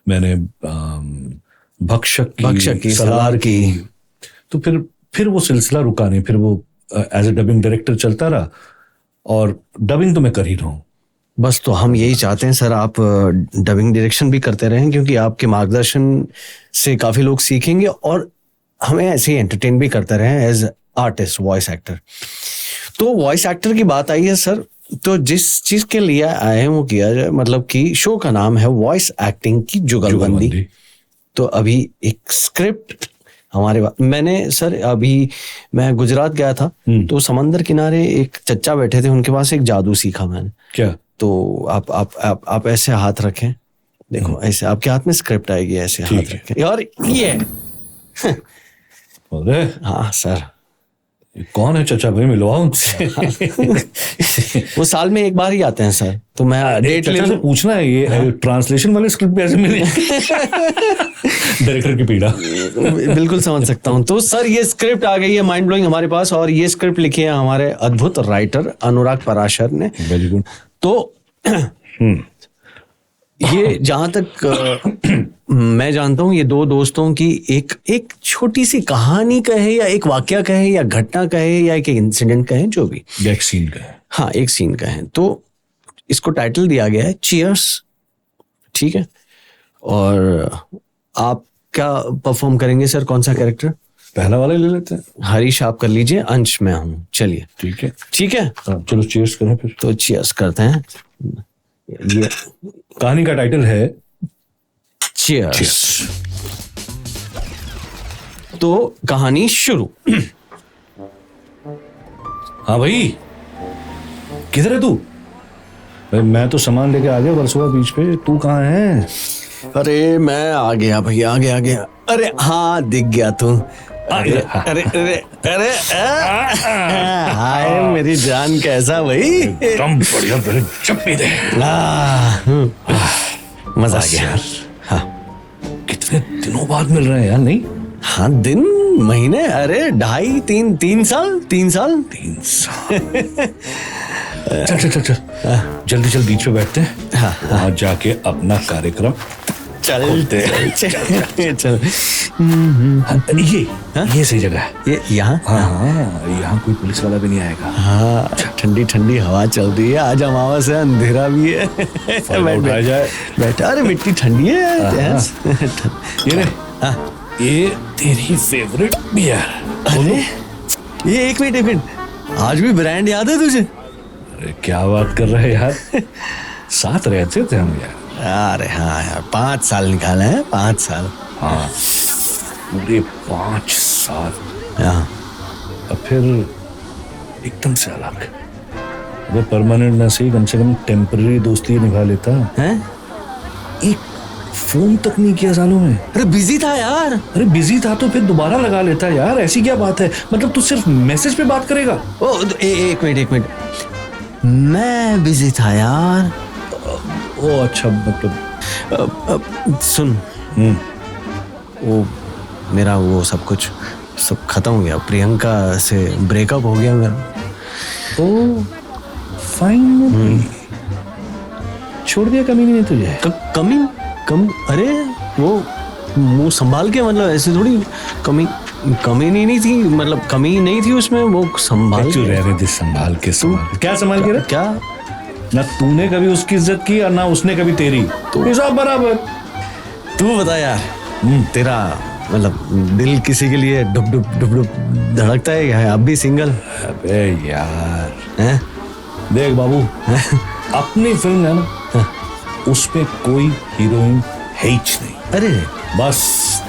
मैंने भक्षक की सलार की। तो फिर वो सिलसिला रुका नहीं, फिर वो एज ए डबिंग डायरेक्टर चलता रहा और डबिंग तो मैं कर ही रहा हूँ। बस तो हम यही चाहते हैं सर आप डबिंग डायरेक्शन भी करते रहें, क्योंकि आपके मार्गदर्शन से काफी लोग सीखेंगे और हमें ऐसे ही एंटरटेन भी करते रहें एज आर्टिस्ट, वॉइस एक्टर। तो वॉइस एक्टर की बात आई है सर, तो जिस चीज के लिए आए हैं वो किया जाए। मतलब कि शो का नाम है वॉइस एक्टिंग की जुगलबंदी। तो अभी एक स्क्रिप्ट हमारे मैंने सर अभी मैं गुजरात गया था, तो समंदर किनारे एक चच्चा बैठे थे, उनके पास एक जादू सीखा मैंने। क्या? तो आप ऐसे हाथ रखें, देखो ऐसे आपके हाथ में स्क्रिप्ट आएगी, ऐसे हाथ रखें और ये अरे हाँ सर। कौन है चचा भाई, मिलवाओ उनसे। वो साल में एक बार ही आते हैं सर, तो मैं डेट ले से पूछना है ये ट्रांसलेशन वाले स्क्रिप्ट भी ऐसे मिले। डायरेक्टर की पीड़ा। बिल्कुल समझ सकता हूँ। तो सर ये स्क्रिप्ट आ गई है माइंड ब्लोइंग हमारे पास, और ये स्क्रिप्ट लिखी है हमारे अद्भुत राइटर अनुराग पराशर ने। Very good. तो ये जहां तक मैं जानता हूं, ये दो दोस्तों की एक छोटी सी कहानी कहे या एक वाकया कहे या घटना कहे या एक इंसिडेंट कहे, जो भी एक सीन का है। हाँ, एक सीन का है। तो इसको टाइटल दिया गया है चीयर्स, ठीक है। और आप क्या परफॉर्म करेंगे सर, कौन सा कैरेक्टर? पहला वाला ले लेते हैं। हरीश आप कर लीजिए, अंश मैं हूँ। चलिए ठीक है, ठीक है। चलो चीयर्स करें फिर। तो चीयर्स करते हैं। ये कहानी का टाइटल है चीयर्स। तो कहानी शुरू। हाँ भाई, किधर है तू? भाई मैं तो सामान लेके आ गया वर्सोवा बीच पे, तू कहाँ है? अरे मैं आ गया भैया, आ गया। अरे हाँ, दिख गया तू। अरे अरे अरे अरे हाय मेरी जान, कैसा भाई? एकदम बढ़िया, पहले चप्पी दे। मजा आ गया। हाँ, कितने दिनों बाद मिल रहे हैं यार। नहीं हाँ, दिन महीने, अरे 2.5 3 साल। 3 साल। चल जल्दी चल बीच पे बैठते हैं। वहां जाके अपना कार्यक्रम चलते चल। ये सही जगह है। ये यहाँ? हाँ, यहाँ कोई पुलिस वाला भी नहीं आएगा। हाँ, ठंडी ठंडी हवा चल रही है, आज अमावस है, अंधेरा भी है। उठाया जाए। बैठा, अरे मिट्टी ठंडी है। ये तेरी फेवरेट बियर। अरे ये एक मिनट, आज भी ब्रांड याद है तुझे? अरे क्या बात कर रहे हैं यार, साथ रहते थे हम यार। अरे हाँ यार, 5 साल निकाले हैं, 5 साल। हाँ, पूरे 5 साल। हाँ, अब फिर एकदम से अलग। अगर परमानेंट ना सही, कम से कम टेम्पररी दोस्ती निभा लेता है। एक फोन तक नहीं किया सालों में। अरे बिजी था यार। अरे बिजी था तो फिर दोबारा लगा लेता यार, ऐसी क्या बात है? मतलब तू सिर्फ मैसेज पे बात करेगा? ओ एक मिनट, मैं बिजी था यार। ओ अच्छा, मतलब सुन, वो मेरा वो सब कुछ सब खत्म हो गया, प्रियंका से ब्रेकअप हो गया मेरा। तो फाइनली छोड़ दिया कमीनी ने तुझे? कमी अरे वो मुंह संभाल के, मतलब ऐसे थोड़ी कमी नहीं थी, मतलब कमी नहीं थी उसमें, वो संभाल तू के। रह रहे थे संभाल के क्या संभाल के? क्या ना तूने कभी उसकी इज्जत की और ना उसने कभी तेरी, तो सब बराबर। तू बता यार, तेरा मतलब दिल किसी के लिए डुब डुब धड़कता है क्या? अब भी सिंगल? अबे यार हैं? देख बाबू, अपनी फिल्म है ना, उसमें कोई हीरोइन है ही नहीं। अरे बस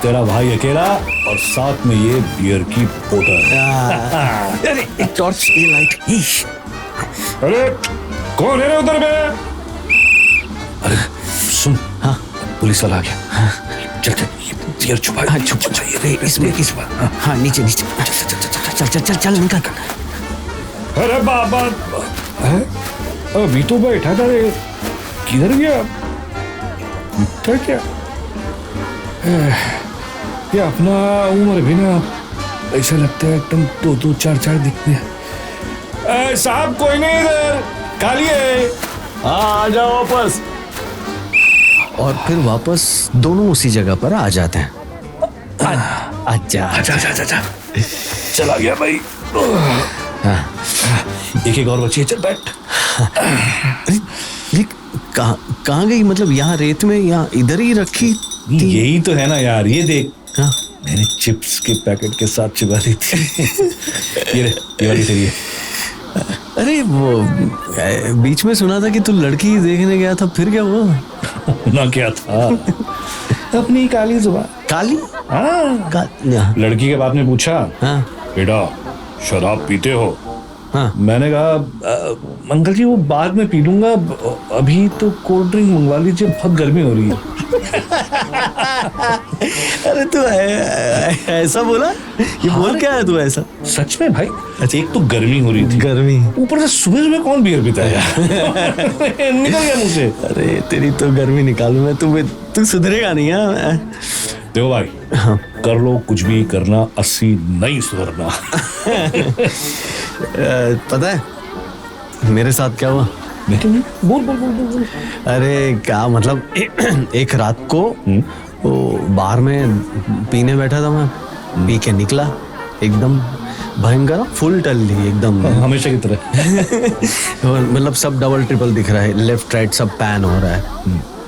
तेरा भाई अकेला और साथ में ये बियर की बोतल। अरे एक टॉर्च, ये लाइट। अरे कौन है रे उधर में? अरे सुन, हाँ पुलिस वाला आ गया। चल चल बियर छुपा, हाँ छुप चाहिए इसमें इस बार। हाँ नीचे चल निकल। अरे बाबा, अभी तो बैठा था रे, किधर गया? था क्या? ये अपना उम्र भी ना ऐसा लगता है एकदम 2-2-4-4 दिखते हैं। साहब कोई नहीं इधर, खाली है। आ जाओ वापस। और फिर वापस दोनों उसी जगह पर आ जाते हैं। अच्छा चला गया भाई। एक और बची है, चल बैठ। अरे ये कहाँ गई? मतलब यहाँ रेत में, यहाँ इधर ही रखी थी। यही तो है ना यार, ये देख। हाँ मैंने चिप्स के पैकेट के साथ छिपा दी थी। ये वाली तेरी है। अरे वो बीच में सुना था कि तू लड़की देखने गया था, फिर क्या हुआ? ना क्या था? अपनी काली जुबान। काली? हाँ। लड़की के बाप ने पूछा, हाँ बेटा शराब पीते हो? हाँ। मैंने कहा अंकल जी वो बाद में पी लूंगा, अभी तो कोल्ड ड्रिंक मंगवा लीजिए, बहुत गर्मी हो रही है। अरे तू ऐसा बोला? ये हाँ, बोल क्या है तू ऐसा? सच में भाई। अच्छा, एक तो गर्मी हो रही थी, गर्मी, ऊपर से सुबह कौन बियर पीता है यार। निकल गया मुझसे। अरे तेरी तो गर्मी निकालू मैं, तू सुधरेगा नहीं। हाँ देखो भाई, हाँ। कर लो कुछ भी करना, 80 नहीं सुधरना। पता है मेरे साथ क्या हुआ? बोल। अरे क्या मतलब, एक रात को वो बार में पीने बैठा था मैं, पी के निकला एकदम भयंकर, फुल टल्ली एकदम, हमेशा की तरह। मतलब सब डबल ट्रिपल दिख रहा है, लेफ्ट राइट सब पैन हो रहा है।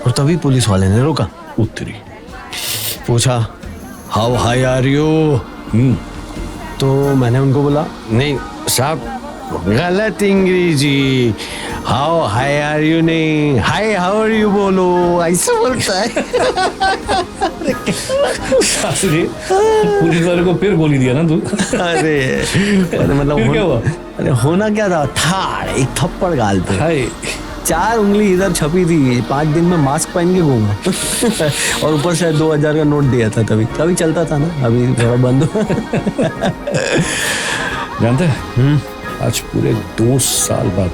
और तभी पुलिस वाले ने रोका, उत्तरी पूछा हाउ हाई आर यू? तो मैंने उनको बोला नहीं साहब, गलत अंग्रेजी, हाउ हाई आर यू नहीं, हाई हाउ आर यू बोलो, ऐसे बोलता है। पुलिस वाले को फिर गोली दिया ना तू? अरे मतलब क्या हुआ? अरे होना क्या था, एक थप्पड़ गाल पे। हाय, 4 उंगली इधर छपी थी, 5 दिन में मास्क पहन के घूमा। और ऊपर से 2000 का नोट दिया था, तभी चलता था ना, अभी थोड़ा बंद हो। जानते हैं आज पूरे 2 साल बाद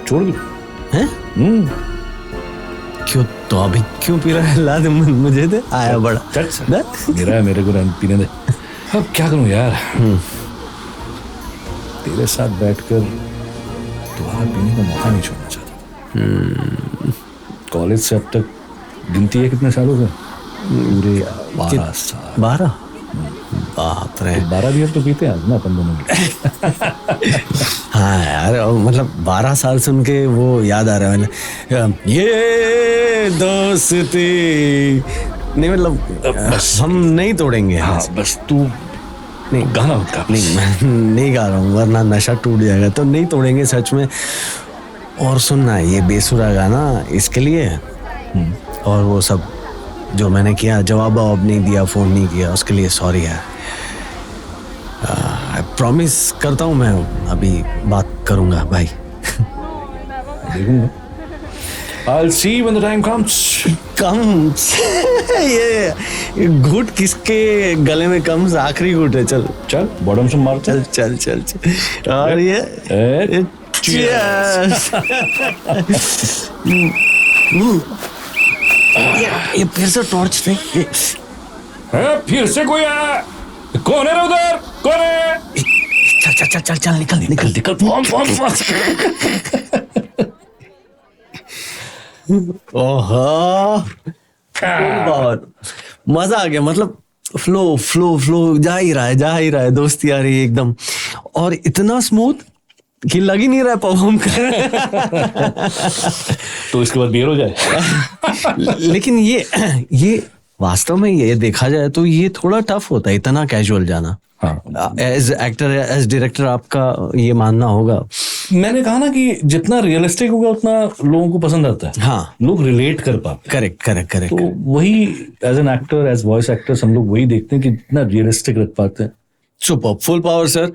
छोड़ हैं? क्यों? तो अभी क्यों पी रहा है? ला दे मुझे दे, आया बड़ा। मेरा है, मेरे को पीने दे। अब क्या करूं यार, तेरे साथ बैठकर तुम्हारा पीने का मौका नहीं छोड़ना चाहता। कॉलेज से अब तक गिनती है कितने सालों से? पूरे 12 साल। 12? बाप रे, 12 बियर तो पीते हैं ना अपन दोनों में। हाँ यार, मतलब 12 साल सुन के वो याद आ रहा है, ये दोस्ती नहीं, मतलब हम नहीं तोड़ेंगे। हाँ बस तू नहीं गाना होता नहीं, मैं नहीं गा रहा हूँ वरना नशा टूट जाएगा, तो नहीं तोड़ेंगे सच में। और सुनना, ये बेसुरा गाना इसके लिए, और वो सब जो मैंने किया, जवाब नहीं दिया, फोन नहीं किया, उसके लिए सॉरी यार। प्रॉमिस करता हूँ मैं अभी बात करूंगा भाई। देखूंगा। I'll see when the time comes. ये घुट किसके गले में कम्स? आखिरी घुट है। चल बॉटम से मार। चल। और ये cheers। ये फिर से टॉर्च थे। है? फिर से कोई आया? कौन है रे उधर? कौन है? चल चल चल चल चल निकल निकल निकल फॉर्म ओहो बहुत मजा आ गया, मतलब फ्लो फ्लो फ्लो जा ही रहा है, दोस्ती आ रही है एकदम, और इतना स्मूथ कि लग ही नहीं रहा है परफॉर्म कर। तो इसके बाद बियर हो जाए। लेकिन ये वास्तव में ये देखा जाए तो ये थोड़ा टफ होता है इतना कैजुअल जाना। हाँ, एज एक्टर एज डायरेक्टर आपका ये मानना होगा। मैंने कहा ना कि जितना रियलिस्टिक होगा उतना लोगों को पसंद आता है। हाँ, लोग रिलेट कर पाते हैं। करेक्ट। तो वही as an actor, as voice actors हम लोग वही देखते हैं कि जितना रियलिस्टिक रख पाते हैं। Super, full power sir.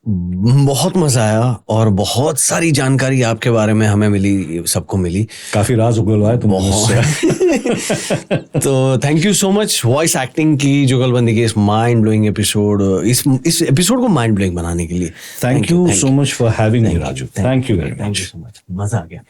बहुत मजा आया और बहुत सारी जानकारी आपके बारे में हमें मिली, सबको मिली। काफी राज उगलवाए तुम मुझसे। तो thank you so much voice acting की जुगलबंदी के इस माइंड ब्लोइंग एपिसोड, इस एपिसोड को माइंड ब्लोइंग बनाने के लिए thank you so much for having me Raju. Thank you very thank you much. So much, मजा आ गया।